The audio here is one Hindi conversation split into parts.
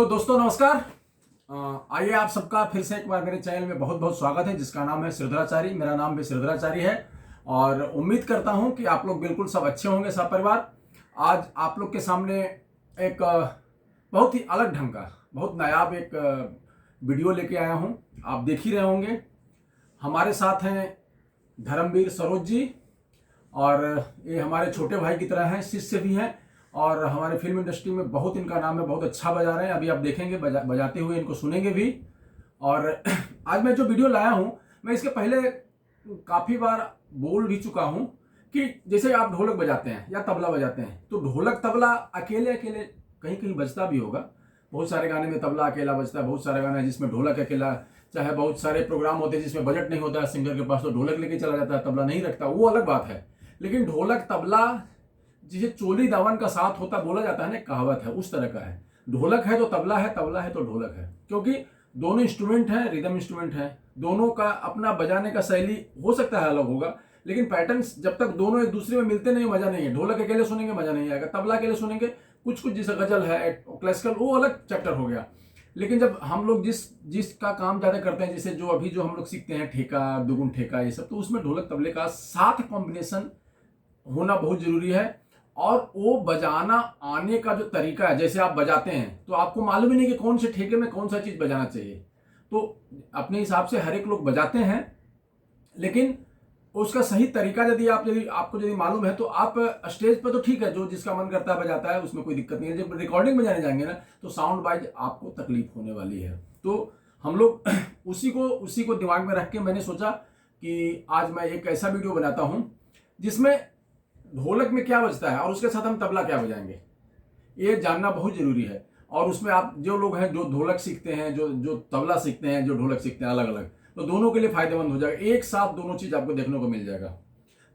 दोस्तों नमस्कार। आइए आप सबका फिर से एक बार मेरे चैनल में बहुत बहुत स्वागत है, जिसका नाम है श्रीधराचारी। मेरा नाम भी श्रीधराचारी है और उम्मीद करता हूं कि आप लोग बिल्कुल सब अच्छे होंगे, सब परिवार। आज आप लोग के सामने एक बहुत ही अलग ढंग का, बहुत नायाब एक वीडियो लेके आया हूं। आप देख ही रहे होंगे। हमारे साथ हैं धर्मवीर सरोज जी, और ये हमारे छोटे भाई की तरह हैं, शिष्य भी हैं और हमारे फिल्म इंडस्ट्री में बहुत इनका नाम है, बहुत अच्छा बजा रहे हैं। अभी आप देखेंगे, बजाते हुए इनको सुनेंगे भी। और आज मैं जो वीडियो लाया हूं, मैं इसके पहले काफ़ी बार बोल भी चुका हूं कि जैसे आप ढोलक बजाते हैं या तबला बजाते हैं, तो ढोलक तबला अकेले अकेले कहीं कहीं बजता भी होगा। बहुत सारे गाने में तबला अकेला बजता है, बहुत सारे गाने जिसमें ढोलक अकेला, चाहे बहुत सारे प्रोग्राम होते हैं जिसमें बजट नहीं होता है सिंगर के पास, तो ढोलक लेके चला जाता है, तबला नहीं रखता, वो अलग बात है। लेकिन ढोलक तबला जिसे चोली दामन का साथ होता बोला जाता है ना, कहावत है, उस तरह का है। ढोलक है तो तबला है, तबला है तो ढोलक है, क्योंकि दोनों इंस्ट्रूमेंट हैं, रिदम इंस्ट्रूमेंट है। दोनों का अपना बजाने का शैली हो सकता है अलग होगा, लेकिन पैटर्न्स जब तक दोनों एक दूसरे में मिलते नहीं, मजा नहीं है। ढोलक अकेले सुनेंगे मजा नहीं आएगा, तबला अकेले सुनेंगे कुछ कुछ, जैसे गजल है, क्लासिकल, वो अलग चैप्टर हो गया। लेकिन जब हम लोग जिसका काम ज़्यादा करते हैं, जैसे जो अभी जो हम लोग सीखते हैं, ठेका, दुगुन ठेका, ये सब, तो उसमें ढोलक तबले का साथ कॉम्बिनेशन होना बहुत जरूरी है। और वो बजाना आने का जो तरीका है, जैसे आप बजाते हैं तो आपको मालूम ही नहीं कि कौन से ठेके में कौन सा चीज़ बजाना चाहिए, तो अपने हिसाब से हर एक लोग बजाते हैं। लेकिन उसका सही तरीका यदि आपको मालूम है, तो आप स्टेज पर तो ठीक है, जो जिसका मन करता है बजाता है, उसमें कोई दिक्कत नहीं है। जब रिकॉर्डिंग बजाने जाएंगे ना, तो साउंड वाइज आपको तकलीफ होने वाली है। तो हम लोग उसी को दिमाग में रख के मैंने सोचा कि आज मैं एक ऐसा वीडियो बनाता हूं जिसमें ढोलक में क्या बजता है और उसके साथ हम तबला क्या बजाएंगे, ये जानना बहुत जरूरी है। और उसमें आप जो लोग हैं, जो ढोलक सीखते हैं, जो तबला सीखते हैं, जो ढोलक सीखते हैं, अलग अलग, तो दोनों के लिए फायदेमंद हो जाएगा। एक साथ दोनों चीज आपको देखने को मिल जाएगा।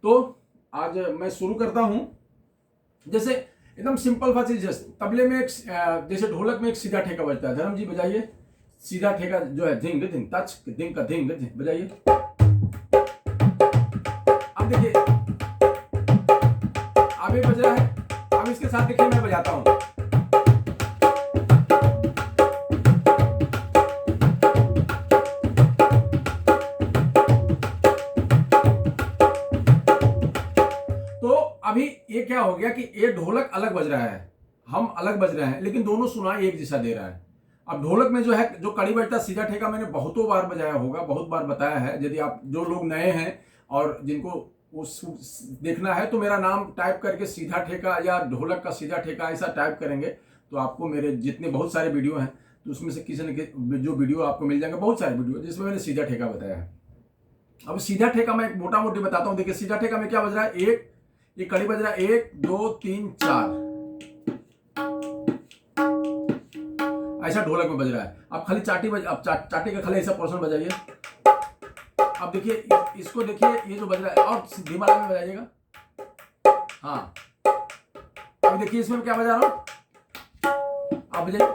तो आज मैं शुरू करता हूं। जैसे एकदम सिंपल सा चीज, तबले में जैसे ढोलक में एक सीधा ठेका बजता है। धर्म जी बजाइए, सीधा ठेका जो है, धिंग धिंग तच धिंग का धिंग धिंग, बजाइए। अब देखिए, अब ये बज रहा है। अब इसके साथ देखिए मैं बजाता हूं। तो अभी ये क्या हो गया कि ये ढोलक अलग बज रहा है, हम अलग बज रहे हैं, लेकिन दोनों सुनाई एक जैसा दे रहा है। अब ढोलक में जो है, जो कड़ी बजता सीधा ठेका, मैंने बहुतों बार बजाया होगा, बहुत बार बताया है। यदि आप जो लोग नए हैं और जिनको उस देखना है, तो मेरा नाम टाइप करके सीधा ठेका या ढोलक का सीधा ठेका ऐसा टाइप करेंगे, तो आपको मेरे जितने बहुत सारे वीडियो हैं, तो उसमें से किसी न जो वीडियो आपको मिल जाएंगे, बहुत सारे वीडियो जिसमें मैंने सीधा ठेका बताया है। अब सीधा ठेका मैं मोटा मोटी बताता हूँ। देखिए, सीधा ठेका में क्या बज रहा है, एक ये कड़ी बज रहा है, 1 2 3 4, ऐसा ढोलक में बज रहा है। अब खाली अब चाटी का खाली ऐसा पोर्शन बजाइए। अब देखिए, इसको देखिए, ये जो बज रहा है, और धीमा में बजाइएगा। हाँ, अब देखिए इसमें क्या बजा रहा हूं, आप बजाइए।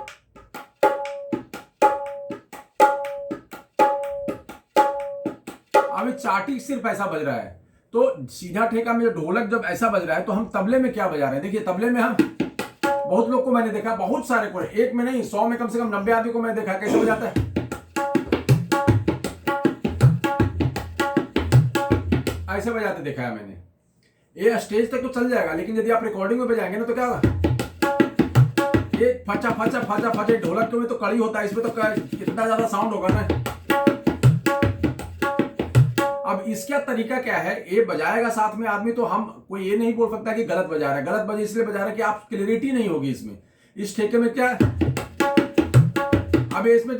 अब चाटी सिर्फ ऐसा बज रहा है। तो सीधा ठेका में जो ढोलक जब ऐसा बज रहा है, तो हम तबले में क्या बजा रहे हैं। देखिए, तबले में हम बहुत लोग को मैंने देखा, बहुत सारे को, एक में नहीं 100 में कम से कम 90 आदमी को मैंने देखा कैसे बजाता है। ऐसे बजाते देखा है मैंने। ये स्टेज तक तो चल जाएगा, लेकिन यदि आप रिकॉर्डिंग में बजाएंगे ना, तो क्या होगा, ये फचा फचा फचा फचा। ढोलक में तो कड़ी होता है, इसमें तो कितना ज्यादा साउंड होगा ना। अब इसका तरीका क्या है, ये बजाएगा साथ में आदमी, तो हम कोई ये नहीं बोल सकता कि गलत बजा रहा है। गलत बजे इसलिए बजा रहा है कि आप क्लियरिटी नहीं होगी इसमें। इस ठेके में क्या, अब इसमें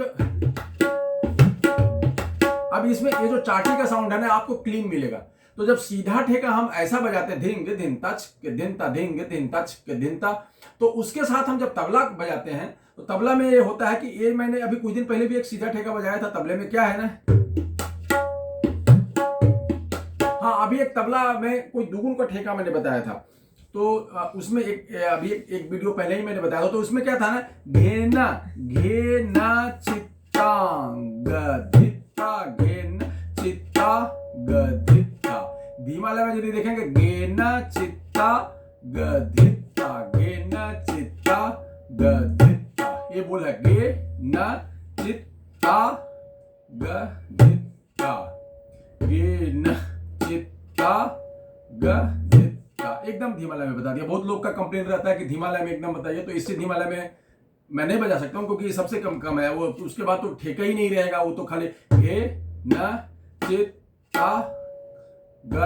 ये जो चाटी का साउंड है ना, आपको क्लीन मिलेगा। तो जब सीधा ठेका हम ऐसा बजाते हैं, धिंग धिन तच के दिन ता, धिंग धिन तच के दिन ता, तो उसके साथ हम जब तबला बजाते हैं, तो तबला में ये होता है कि ये मैंने अभी कुछ दिन पहले भी एक सीधा ठेका बजाया था। तबले में क्या है ना, हाँ, अभी एक तबला में कोई दुगुन का ठेका मैंने बताया था, तो उसमें अभी एक वीडियो पहले ही मैंने बताया था। तो उसमें क्या था ना, घेना घेना चित्ता गधिता, घेना चित्ता गधिता। धीमा लगा यदि देखेंगे, घेना चित्ता गधिता, घेना चित्ता गधिता। ये बोल है गे न चित ता ग धित ता, गे न चित ता ग धित ता। एकदम धीमा लय में बता दिया। बहुत लोग का कंप्लेन रहता है कि धीमा लय में एकदम बताइए, तो इससे धीमा लय में मैं नहीं बजा सकता हूं क्योंकि ये सबसे कम है। वो उसके बाद तो ठेका ही नहीं रहेगा, वो तो खाली गे न चित ता ग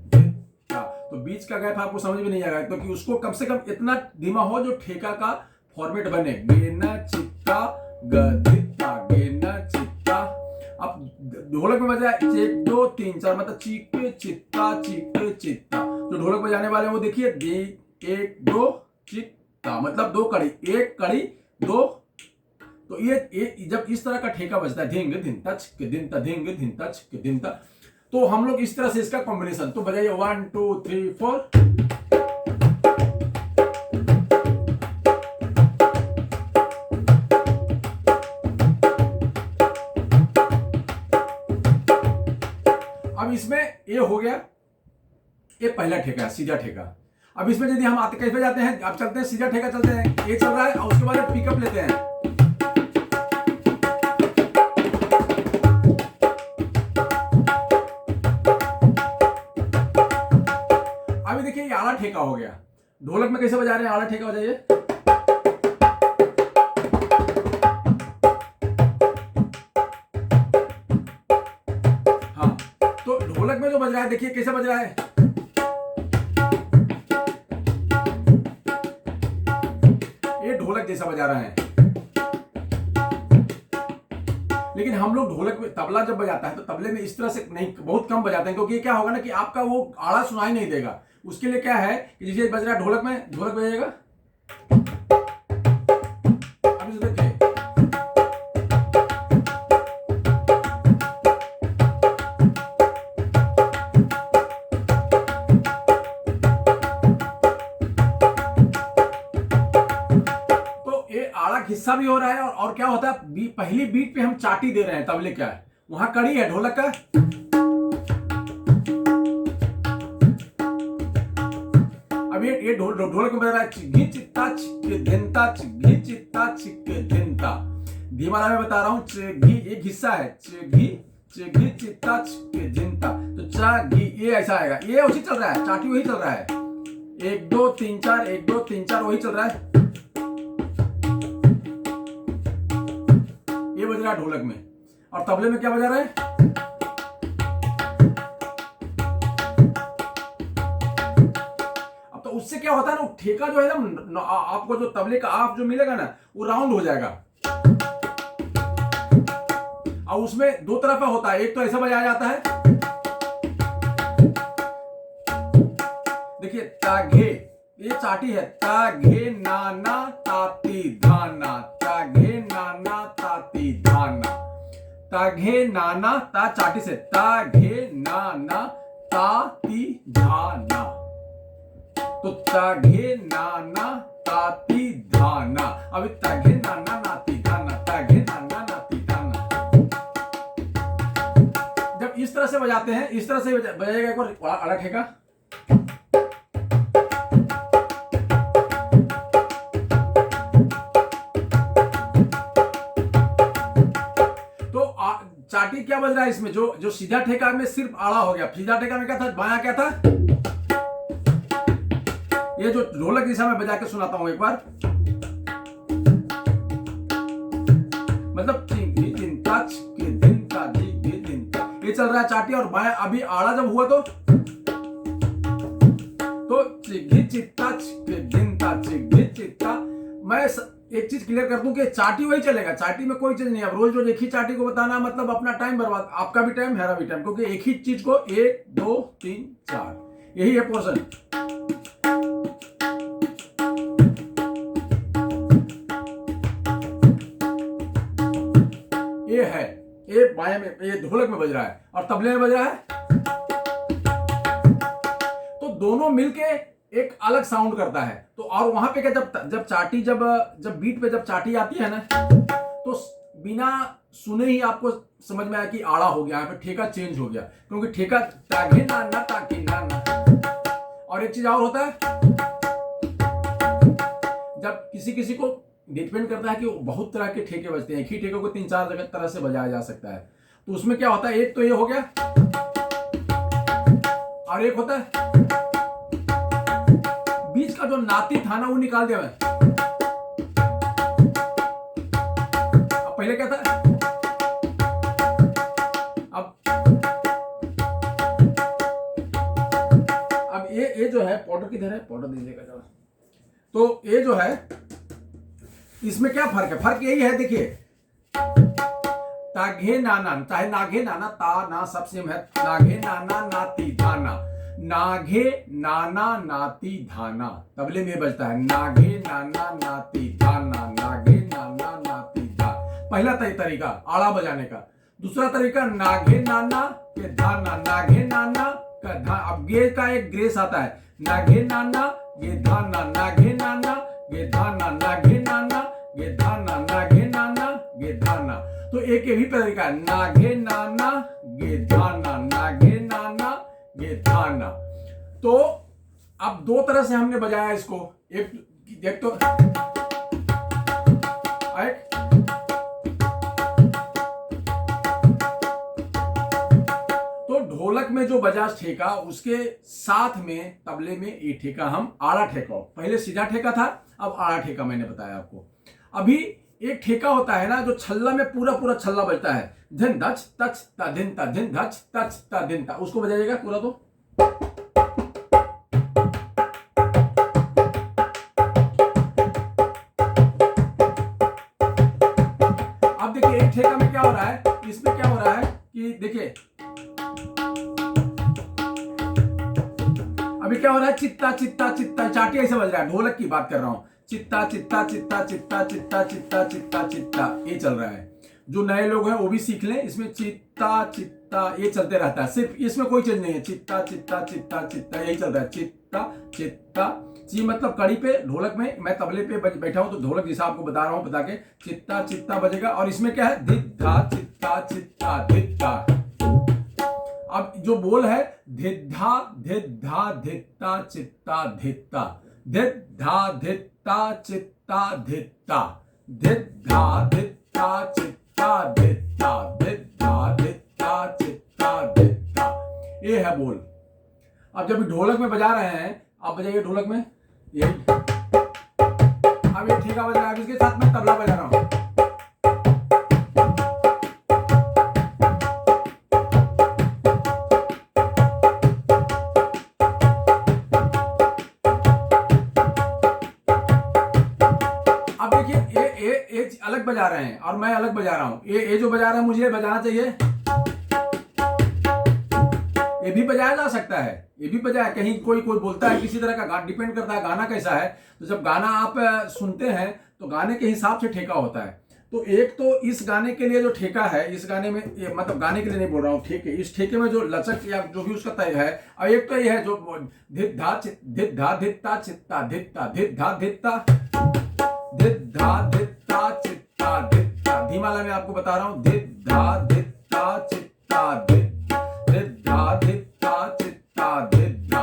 धित ता। तो बीच का गैप आपको समझ में नहीं आएगा, क्योंकि तो उसको कम से कम इतना धीमा हो जो ठेका का फॉर्मेट बने। गे न चित्ता ग धित ता, गे न चित्ता। अब ढोलक में बजा 1 2 3 4, मतलब चिक चित्ता चिक चित्ता। जो ढोलक बजाने वाले हैं वो देखिए 1 2 चित्ता, मतलब 2 कड़ी, 1 कड़ी 2। तो ये जब इस तरह का ठेका बजता है धिंग धिन तच दिन ता, धिंग धिन तच दिन ता, तो हम लोग इस तरह से इसका कॉम्बिनेशन तो बजाइए 1 2 3 4। अब इसमें ये हो गया, ये पहला ठेका है, सीधा ठेका। अब इसमें यदि हम आते कैसे जाते हैं, अब चलते हैं सीधा ठेका, चलते हैं, ये चल रहा है और उसके बाद पिकअप लेते हैं। अभी देखिए ये आला ठेका हो गया। ढोलक में कैसे बजा रहे हैं, आला ठेका बजाइए। हाँ, तो ढोलक में जो बज रहा है देखिए कैसे बज रहा है। ये ढोलक जैसा बजा रहा है। लेकिन हम लोग ढोलक में तबला जब बजाता है तो तबले में इस तरह से नहीं, बहुत कम बजाते हैं, क्योंकि क्या होगा ना कि आपका वो आड़ा सुनाई नहीं देगा। उसके लिए क्या है कि जैसे बज रहा है ढोलक में, ढोलक बजाइएगा। अब इसे देखिए, तो ये आड़ा हिस्सा भी हो रहा है और क्या होता है, पहली बीट पे हम चाटी दे रहे हैं। तबले क्या है, वहां कड़ी है, ढोलक का ये ढोलक में बज रहा है चिग्गी चित्ता चिक्के धिनता, चिग्गी चित्ता चिक्के धिनता। धीमा में बता रहा हूं, चिग्गी एक हिस्सा है, चिग्गी चिग्गी चित्ता चिक्के धिनता। तो चागी ये ऐसा आएगा, ये उसी चल रहा है, चाटी वही चल रहा है, 1 2 3 4 1 2 3 4 वही चल रहा है। ये बज रहा है ढोलक में, और तबले में क्या बजा रहा है। उससे क्या होता है ना, ठेका जो है ना, आपको जो तबले का आप जो मिलेगा ना, वो राउंड हो जाएगा। और उसमें 2 तरफा होता है, एक तो ऐसा बजाया जाता है, देखिए ताघे, ये चाटी है, ताघे नाना ताती धाना, ताघे नाना ताती धाना, ताघे नाना ता चाटी से, ताघे नाना ताती धाना। तो ताघे नाना ताती धाना। अभी ताघे नाना नाती धाना, ताघे नाना नाती धाना। जब इस तरह से बजाते हैं, इस तरह से बजाएगा, एक बार अलग ठेका। तो चाटी क्या बज रहा है इसमें, जो सीधा ठेका में सिर्फ आड़ा हो गया। सीधा ठेका में क्या था, बाया क्या था, ये जो ढोलक दिशा में बजा के सुनाता हूं एक बार, मतलब ये चल रहा है चाटी, और बाया अभी आड़ा जब हुआ तो चिग्गी चित्ता चिग्गी चित्ता। मैं एक चीज क्लियर कर दूं कि चाटी वही चलेगा, चाटी में कोई चीज नहीं। अब रोज रोज एक ही चाटी को बताना मतलब अपना टाइम बर्बाद, आपका भी टाइम मेरा भी टाइम, क्योंकि एक ही चीज को 1 2 3 4 यही है पोर्शन। ये है, ये बाएं में, ये ढोलक में बज रहा है और तबले में बज रहा है, तो दोनों मिलके एक अलग साउंड करता है। तो और वहां पे क्या, जब चाटी जब बीट पे जब चाटी आती है ना, तो बिना सुने ही आपको समझ में आया कि आड़ा हो गया, यहाँ पे ठेका चेंज हो गया, क्योंकि ठेका ताघे नाना ताघे नाना। और एक चीज और होता है, जब किसी को डिपेंड करता है कि बहुत तरह के ठेके बजते हैं। एक ही ठेके को 3-4 तरह से बजाया जा सकता है। तो उसमें क्या होता है, एक तो ये हो गया और एक होता है बीच का जो नाती था ना वो निकाल दिया मैं। अब पहले क्या था, अब ये जो है पाउडर किधर है, पाउडर दीजिएगा जरा। तो ये जो है इसमें क्या फर्क है, फर्क यही है देखिए, ताघे नाना चाहे नाघे नाना ता ना सब सेम है, नाघे नाना नाती धाना, नाघे नाना नाती धाना तबले में बजता है, नाघे नाना नाती धाना, नाघे नाना नाती धा। पहला तरीका आड़ा बजाने का। दूसरा तरीका नाघे नाना के धाना, नाघे नाना का धा। अब गे का एक ग्रेस आता है, नाघे नाना गे धाना, नाघे नाना गे धाना, नाघे नाना गे धाना, नाघे नाना गे धाना। तो एक ये भी तरीका है, नाघे नाना गे धाना, नाघे नाना गे धाना। तो अब दो तरह से हमने बजाया इसको, एक तो ढोलक में जो बजा ठेका उसके साथ में तबले में ये ठेका हम आड़ा ठेका, पहले सीधा ठेका था अब आड़ा ठेका मैंने बताया आपको। अभी एक ठेका होता है ना जो छल्ला में पूरा छल्ला बजता है, धिन धच तच ता धिन ता, धिन धच तच ता धिन ता, उसको बजाइएगा पूरा। तो अब देखिए एक ठेका में क्या हो रहा है, इसमें क्या हो रहा है कि देखिए अभी क्या हो रहा है, चित्ता चित्ता चित्ता चाटी ऐसे बज रहा है, ढोलक की बात कर रहा हूं, चित्ता चित्ता चित्ता चित्ता चित्ता चित्ता चित्ता चित्ता ये चल रहा है। जो नए लोग हैं वो भी सीख लें, इसमें चित्ता चित्ता ये चलते रहता है, सिर्फ इसमें कोई चीज नहीं है, चित्ता चित्ता चित्ता चित्ता यही चल रहा है, चित्ता चित्ता। ची मतलब कड़ी पे, ढोलक में मैं तबले पे बैठा हूं तो ढोलक जैसा आपको बता रहा हूं, बता के चित्ता चित्ता बजेगा। और इसमें क्या है, धिद्धा चित्ता चित्ता धिद्धा। अब जो बोल है धिद्धा धिद्धा धित्ता चित्ता धित्ता, धिद्धा धित्ता चित्ता धित्ता, धिद्धा धित्ता चित्ता धित्ता, धिद्धा धित्ता चित्ता धित्ता, ये है बोल। अब जब ढोलक में बजा रहे हैं, आप बजाइए ढोलक में यही। अब ये ठेका बज रहा है, इसके साथ में तबला बजा रहा हूं। अलग बजा रहे हैं और मैं अलग बजा रहा हूं, ये जो बजा रहा है मुझे बजाना चाहिए, ये भी बजाया जा सकता है, ये भी बजाया। कहीं कोई बोलता है किसी तरह का, डिपेंड करता है गाना कैसा है। तो जब गाना आप सुनते हैं तो गाने के हिसाब से ठेका होता है। तो एक तो इस गाने के लिए जो ठेका है, इस गाने में मतलब गाने के लिए नहीं बोल रहा हूँ, ठेके, इस ठेके में जो लचक या जो भी उसका तय है। और एक तो ये है जो धिद्धा धिद्धा धित्ता चित्ता धित्ता, धिद्धा धित्ता धिद्धा धित्ता चित्ता धित्ता। धीमाला में आपको बता रहा हूं, धिद्धा धित्ता चित्ता धिद्धा धित्ता चित्ता धिद्धा,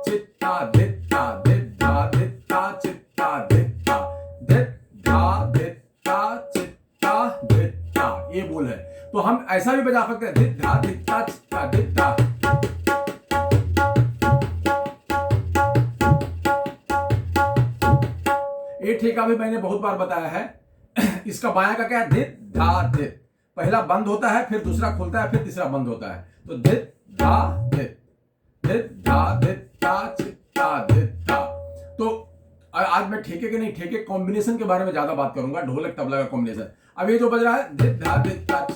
चित्ता धित्ता धिद्धा धित्ता चित्ता धित्ता, धिद्धा धित्ता चित्ता धित्ता, ये बोल है। तो हम ऐसा भी बजा सकते हैं, धिद्धा धित्ता चित्ता धित्ता। ये ठेका भी मैंने बहुत बार बताया है। इसका बायां का क्या है, धित धा धित, पहला बंद होता है फिर दूसरा खुलता है फिर तीसरा बंद होता है। तो धित धा धित, धित धा धित्ता चित्ता धित्ता। तो आज मैं ठेके के नहीं, ठेके कॉम्बिनेशन के बारे में ज्यादा बात करूंगा, ढोलक तबला का कॉम्बिनेशन। अब ये जो बज रहा है, धित धा धित्ता,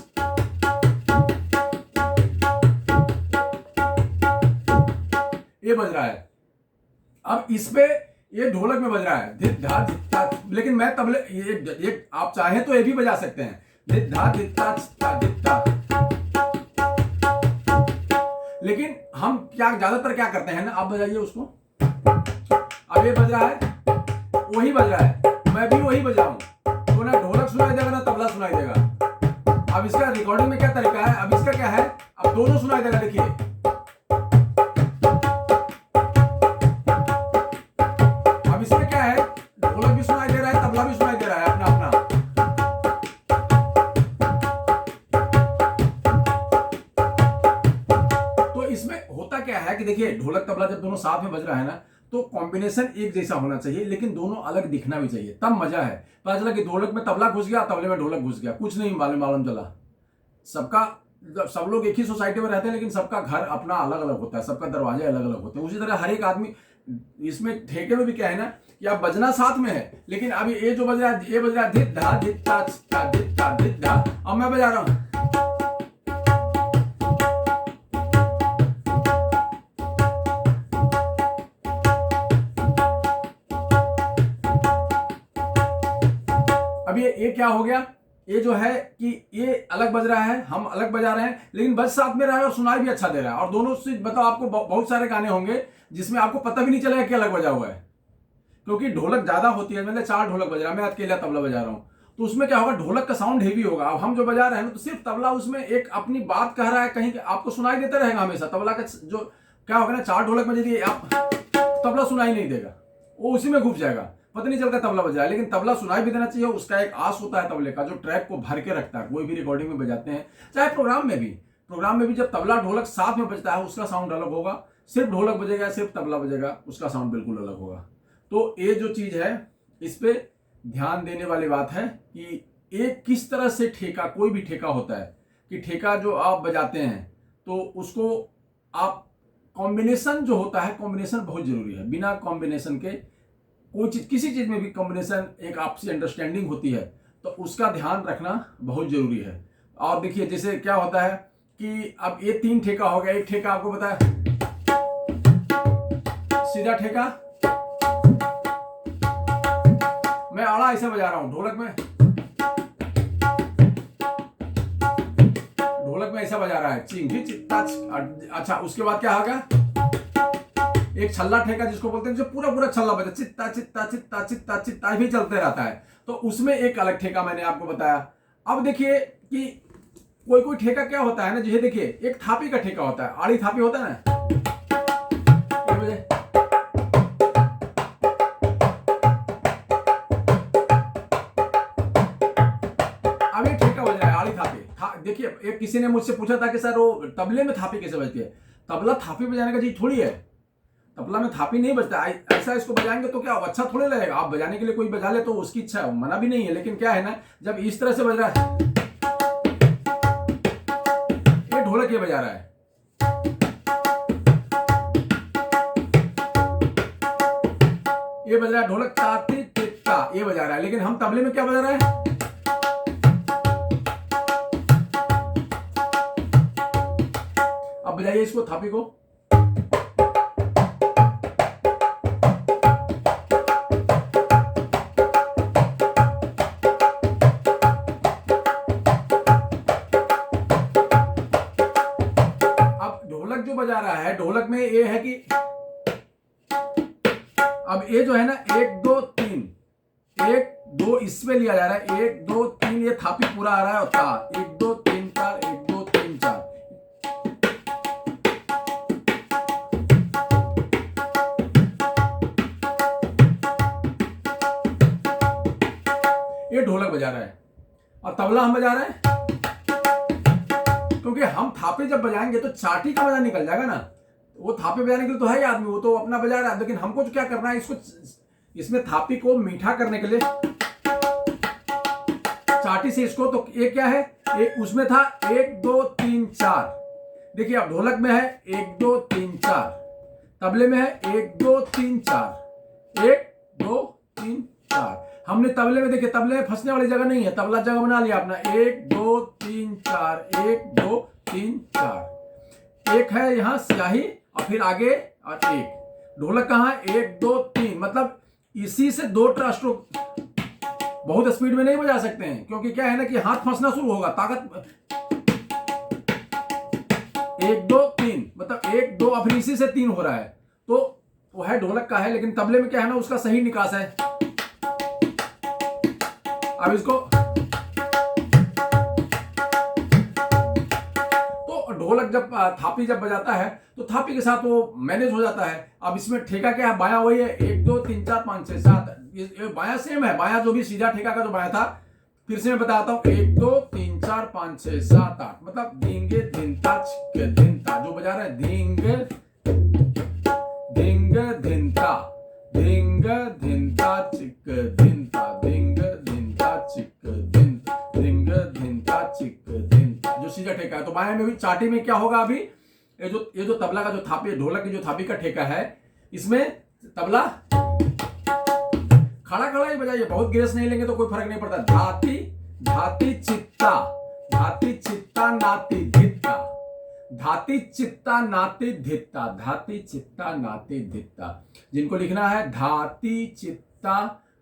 ये बज रहा है। अब इसपे ये ढोलक में बज रहा है, धिद्धा धित्ता, लेकिन मैं तबले ये आप चाहें तो ये भी बजा सकते हैं, धिद्धा धित्ता चित्ता धित्ता। लेकिन हम ज्यादातर क्या करते हैं ना, आप बजाइए उसको। अब ये बज रहा है, वही बज रहा है, मैं भी वही बज रहा हूं, तो ना ढोलक सुनाई देगा ना तबला सुनाई देगा। अब इसका रिकॉर्डिंग में क्या तरीका है, अब इसका क्या है, अब दोनों सुनाई देगा। देखिए ढोलक भी सुनाई दे रहा होता क्या है कि देखिए ढोलक तबला जब दोनों साथ में बज रहा है ना, तो कॉम्बिनेशन एक जैसा होना चाहिए, लेकिन दोनों अलग दिखना भी चाहिए, तब मजा है। पता चला कि ढोलक में तबला घुस गया, तबले में ढोलक घुस गया, कुछ नहीं मालूम चला। सबका सब लोग एक ही सोसाइटी में रहते हैं, लेकिन सबका घर अपना अलग अलग होता है, सबका दरवाजे अलग अलग होते हैं। उसी तरह हर एक आदमी, इसमें ठेके में भी क्या है ना कि आप बजना साथ में है, लेकिन अभी ये जो बज रहा है, ये बज रहा है धित धा धित धा धित धा धित धा, अब मैं बजा रहा हूं। अब ये क्या हो गया, ये जो है कि ये अलग बज रहा है, हम अलग बजा रहे हैं, लेकिन बज साथ में रहा है और सुनाई भी अच्छा दे रहा है। और दोनों से बताओ, आपको बहुत सारे गाने होंगे जिसमें आपको पता भी नहीं चलेगा कि अलग बजा हुआ है, क्योंकि ढोलक ज्यादा होती है। मैंने 4 ढोलक बज रहा है, मैं अकेला तबला बजा रहा हूं, तो उसमें क्या होगा, ढोलक का साउंड हेवी होगा। अब हम जो बजा रहे हैं ना, तो सिर्फ तबला उसमें एक अपनी बात कह रहा है, कहीं आपको सुनाई देता रहेगा हमेशा। तबला का जो क्या होगा ना, 4 ढोलक में यदि आप तबला सुनाई नहीं देगा, वो उसी में घुस जाएगा, पता नहीं चलता तबला बज रहा है। लेकिन तबला सुनाई भी देना चाहिए, उसका एक आस होता है तबले का, जो ट्रैक को भर के रखता है। कोई भी रिकॉर्डिंग में बजाते हैं, चाहे प्रोग्राम में भी जब तबला ढोलक साथ में बजता है, उसका साउंड अलग होगा। सिर्फ ढोलक बजेगा, सिर्फ तबला बजेगा, उसका साउंड बिल्कुल अलग होगा। तो ये जो चीज है, इस पे ध्यान देने वाली बात है कि एक किस तरह से ठेका, कोई भी ठेका होता है कि ठेका जो आप बजाते हैं, तो उसको आप कॉम्बिनेशन जो होता है, कॉम्बिनेशन बहुत जरूरी है। बिना कॉम्बिनेशन के कोई चीज, किसी चीज में भी कॉम्बिनेशन, एक आपसी अंडरस्टैंडिंग होती है, तो उसका ध्यान रखना बहुत जरूरी है। और देखिए जैसे क्या होता है कि अब ये 3 ठेका हो गया। एक ठेका आपको बताया सीधा ठेका, मैं आड़ा ऐसे बजा रहा हूं ढोलक में ऐसा बजा रहा है, चिंग चित्ता। अच्छा, उसके बाद क्या होगा, एक छल्ला ठेका जिसको बोलते हैं, जो पूरा छल्ला बजा, चित्ता चित्ता चित्ता चित्ता चित्ता भी चलते रहता है, तो उसमें एक अलग ठेका मैंने आपको बताया। अब देखिए कि कोई ठेका क्या होता है ना, जैसे देखिए एक थापी का ठेका होता है, आड़ी थापी होता है ना, अब ये ठेका बज रहा है आड़ी थापी। देखिए एक किसी ने मुझसे पूछा था कि सर वो तबले में थापी कैसे बजती है। तबला थापी बजाने का चीज थोड़ी है, तबला में थापी नहीं बजता। ऐसा इसको बजाएंगे तो क्या अच्छा थोड़े लगेगा। आप बजाने के लिए कोई बजा ले तो उसकी इच्छा है, मना भी नहीं है, लेकिन क्या है ना, जब इस तरह से बज रहा है, ये ढोलक ये बजा रहा है, ये बज रहा है ढोलक ताती तित्ता, ये बजा रहा है, लेकिन हम तबले में क्या बजा रहे हैं, अब बजाइए इसको थापी को। अब ढोलक जो बजा रहा है, ढोलक में ये है कि अब ये जो है ना 1 2 3, 1 2 इसमें लिया जा रहा है, 1 2 3, ये थापी पूरा आ रहा है, और ता 1 2 3 4, 1 2 3 4। ये ढोलक बजा रहा है और तबला हम बजा रहे हैं, क्योंकि हम थापे जब बजाएंगे तो चाटी का मजा निकल जाएगा ना। वो थापे बजाने के लिए तो है ही आदमी, वो तो अपना बजा रहा है, लेकिन हमको तो क्या करना है, इसको इसमें थापी को मीठा करने के लिए चाटी से इसको, तो ये क्या है, एक उसमें था 1 2 3 4। देखिए अब ढोलक में है 1 2 3 4, तबले में है 1 2 3 4, 1 2 3 4। हमने तबले में, देखिए तबले में फंसने वाली जगह नहीं है, तबला जगह बना लिया अपना, 1 2 3 4, 1 2 3 4। एक है यहां स्याही और फिर आगे और एक। ढोलक कहां है, 1 2 3, मतलब इसी से 2 स्ट्रोक। बहुत स्पीड में नहीं बजा सकते हैं, क्योंकि क्या है ना कि हाथ फंसना शुरू होगा, ताकत 1 2 3, मतलब 1 2 अब इसी से 3 हो रहा है, तो वो है ढोलक का है। लेकिन तबले में क्या है ना, उसका सही निकास है। अब इसको तो ढोलक जब थापी जब बजाता है तो थापी के साथ वो मैनेज हो जाता है। अब इसमें ठेका क्या है, बाया वही है, 1 2 3 4 5 6 7, ये बाया सेम है, बाया जो भी सीधा ठेका का जो बाया था, फिर से मैं बताता हूँ, 1 2 3 4 5 6 7 8, मतलब धींगे धिनता छिके धिनता, जो बजा रहा है धींगे तो बाएं में भी चाटी में क्या होगा अभी, ये जो तबला का जो थापी, ढोलक की जो थापी का ठेका है, इसमें तबला खड़ा खड़ा ही बजाइए, बहुत गिरस नहीं लेंगे तो कोई फर्क नहीं पड़ता। धाती धाती चित्ता, धाती चित्ता नाती धित्ता, धाती चित्ता नाती धित्ता, धाती चित्ता नाती धित्ता। जिनको लिखना है धाती चित्ता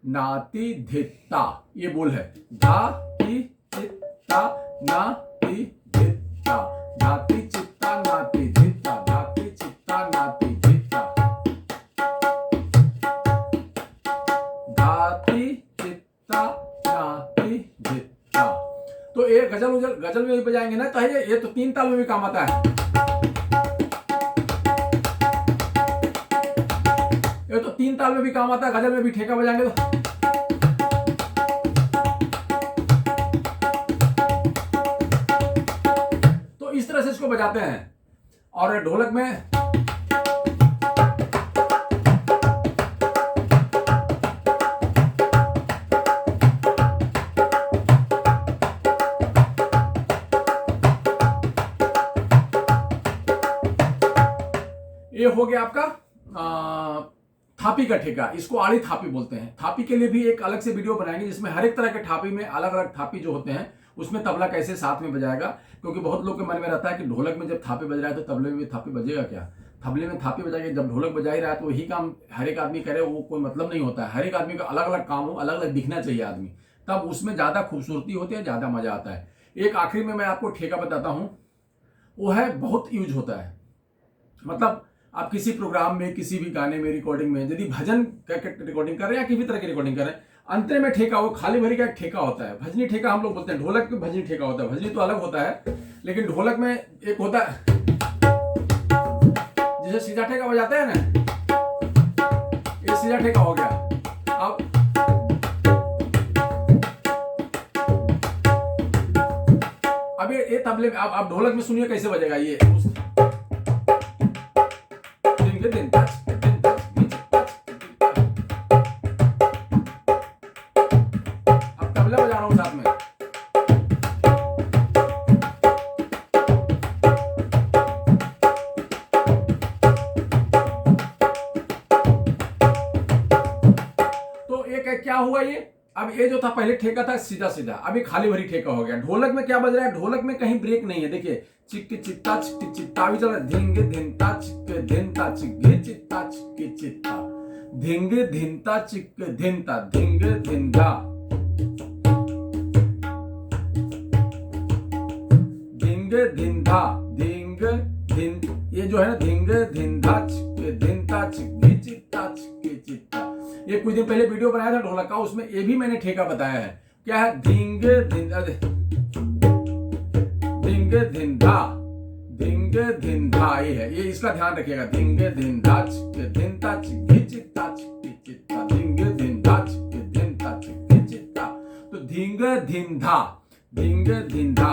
नाती धित्ता, ये बोल है धाती चित्ता नाती धित्ता, धाती चित्ता नाती धित्ता, धाती चित्ता नाती धित्ता, धाती चित्ता नाती धित्ता। तो ये गजल में भी बजाएंगे ना, तो ये तो 3 ताल में भी काम आता है। ये तो 3 ताल में भी काम आता है, गजल में भी ठेका बजाएंगे तो इस तरह से इसको बजाते हैं। और ढोलक में ये हो गया आपका थापी का ठेका, इसको आड़ी थापी बोलते हैं। थापी के लिए भी एक अलग से वीडियो बनाएंगे जिसमें हर एक तरह के थापी में अलग अलग थापी जो होते हैं उसमें तबला कैसे साथ में बजाएगा, क्योंकि बहुत लोग के मन में रहता है कि ढोलक में जब थापी बज रहा है तो तबले में भी थापी बजेगा क्या। तबले में थापी बजाएगा, जब ढोलक बजा ही रहा है तो वही काम हर एक आदमी करे, वो कोई मतलब नहीं होता है। हर एक आदमी का अलग अलग काम हो, अलग अलग दिखना चाहिए आदमी, तब उसमें ज्यादा खूबसूरती होती है, ज्यादा मजा आता है। एक आखिरी में मैं आपको ठेका बताता हूं, वो है बहुत यूज होता है। मतलब आप किसी प्रोग्राम में, किसी भी गाने में, रिकॉर्डिंग में, यदि भजन रिकॉर्डिंग कर रहे हैं या किसी तरह की रिकॉर्डिंग कर रहे हैं, अंतरे में ठेका, वो खाली भरी का एक ठेका होता है, भजनी ठेका हम लोग बोलते हैं। ढोलक में भजनी ठेका होता है, भजनी तो अलग होता है, लेकिन ढोलक में एक होता है जैसे सीधा ठेका बजाते हैं ना, ये सीधा ठेका हो गया। अब ये तबले में आप ढोलक में सुनिए कैसे बजेगा ये। अब तबला बजा रहा हूं साथ में। तो एक क्या हुआ ये, अब ये जो था पहले ठेका था सीधा सीधा, अभी खाली भरी ठेका हो गया। ढोलक में क्या बज रहा है, ढोलक में कहीं ब्रेक नहीं है। देखिए चिक चित्ता भी चल रहा है, धिंगे धिनता चिक धिनता चिक चित्ता चिक चित्ता, धिंगे धिनता चिक धिनता, धिंगे धिंधा, धिंगे धिंधा, धिंगे धिन, ये जो है ना धिंगे धिंधा चिक धिनता चिक चित्ता चिक चित्ता। ये कुछ दिन पहले वीडियो बनाया था ढोलक का, उसमें ये भी मैंने ठेका बताया है। क्या है, धिंगे धिंधा, धिंगे धिंधा, धिंगे धिंधा, ये है, ये इसका ध्यान रखिएगा। धिंगे धिंधा चिक धिनता चिक चित्ता चिक चित्ता, धिंगे धिंधा चिक धिनता चिक चित्ता। तो धिंगे धिंधा, धिंगे धिंधा,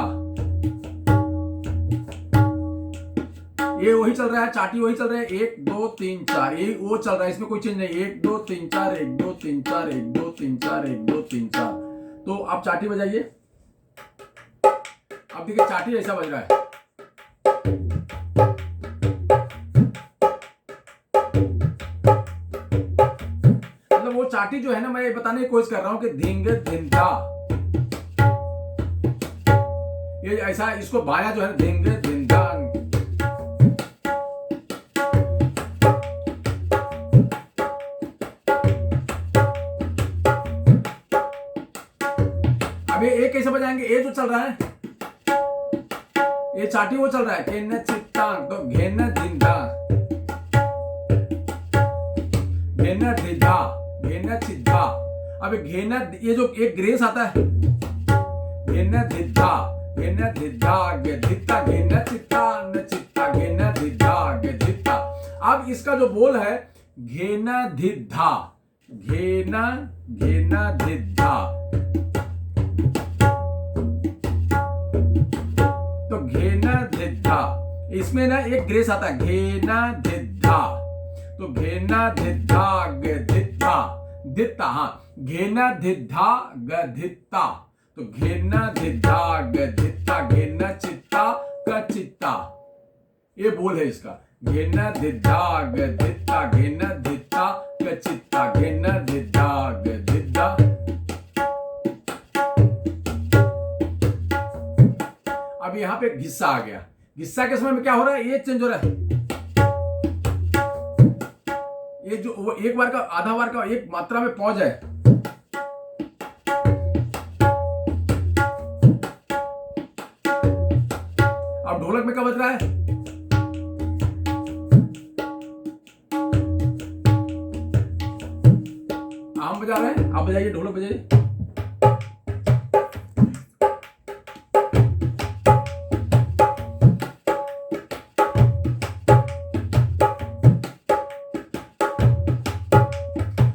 ये वही चल रहा है, चाटी वही चल रहा है, 1 2 3 4, ये वो चल रहा है, इसमें कोई चेंज नहीं। 1 2 3 4, 1 2 3 4, 1 2 3 4, 1 2 3 4। तो आप चाटी बजाइए, अब देखिए चाटी ऐसा बज रहा है। मतलब वो चाटी जो है ना, मैं ये बताने की कोशिश कर रहा हूं कि धिंगे धिंधा, ये ऐसा, इसको बाया जो है धिंगे धिंधा। अब ये कैसे बजाएंगे, ये जो चल रहा है, ये चाटी वो चल रहा है, घेन चित्ता, तो घेन धिंधा, घेन धिंधा, घेन चित्ता। अब घेन, ये जो एक ग्रेस आता है, घेन धिंधा, घेन धिंधा धित्ता, घेन चित्ता न चित्ता, घेन धिंधा धित्ता। अब इसका जो बोल है घेन धिद्धा, घेन घेन धिद्धा, तो घेन धिद्धा, इसमें ना एक ग्रेस आता है, घेन धिद्धा, तो घेन धिद्धा धित्ता, धित्ता, हाँ, घेन धिद्धा धित्ता, तो घेन धिद्धा धित्ता, घेन चित्ता क चित्ता, ये बोल है इसका। घेन धिद्धा ग धित्ता, घेन धित्ता क चित्ता, घेन धिद्धा ग धिद्धा। अब यहां पे घिस्सा आ गया। घिस्सा के समय में क्या हो रहा है, ये चेंज हो रहा है। ये जो वो एक बार का आधा बार का एक मात्रा में पहुंच जाए, अब ढोलक में क्या बज रहा है, हम बजा रहे हैं, आप बजाइए, ढोलक बजाइए।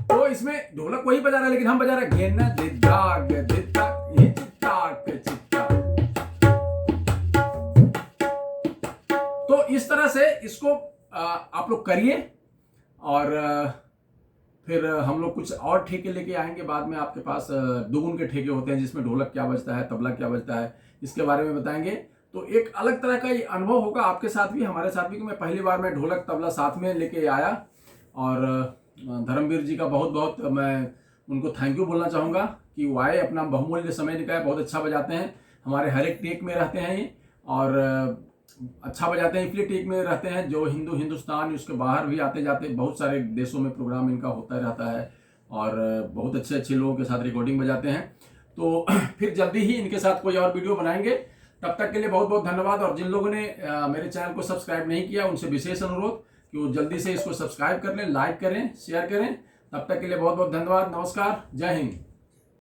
तो इसमें ढोलक वही बजा रहा है, लेकिन हम बजा रहे हैं घेन धिद्धा ग धित्ता, ये चित्ता क चित्ता। तो इस तरह से इसको आप लोग करिए, और फिर हम लोग कुछ और ठेके लेके आएंगे बाद में आपके पास। दुगुन के ठेके होते हैं जिसमें ढोलक क्या बजता है, तबला क्या बजता है, इसके बारे में बताएंगे। तो एक अलग तरह का ये अनुभव होगा आपके साथ भी, हमारे साथ भी, कि मैं पहली बार मैं ढोलक तबला साथ में लेके आया। और धर्मवीर जी का बहुत बहुत मैं उनको थैंक यू बोलना चाहूँगा कि वो आए, अपना बहुमूल्य समय निकाले, बहुत अच्छा बजाते हैं, हमारे हर एक टेक में रहते हैं ये, और अच्छा बजाते हैं, इसलिए टेक में रहते हैं। जो हिंदुस्तान उसके बाहर भी आते जाते बहुत सारे देशों में प्रोग्राम इनका होता रहता है, और बहुत अच्छे अच्छे लोगों के साथ रिकॉर्डिंग बजाते हैं। तो फिर जल्दी ही इनके साथ कोई और वीडियो बनाएंगे। तब तक के लिए बहुत बहुत धन्यवाद। और जिन लोगों ने मेरे चैनल को सब्सक्राइब नहीं किया, उनसे विशेष अनुरोध कि वो जल्दी से इसको सब्सक्राइब कर लें, लाइक करें, शेयर करें। तब तक के लिए बहुत बहुत धन्यवाद। नमस्कार, जय हिंद।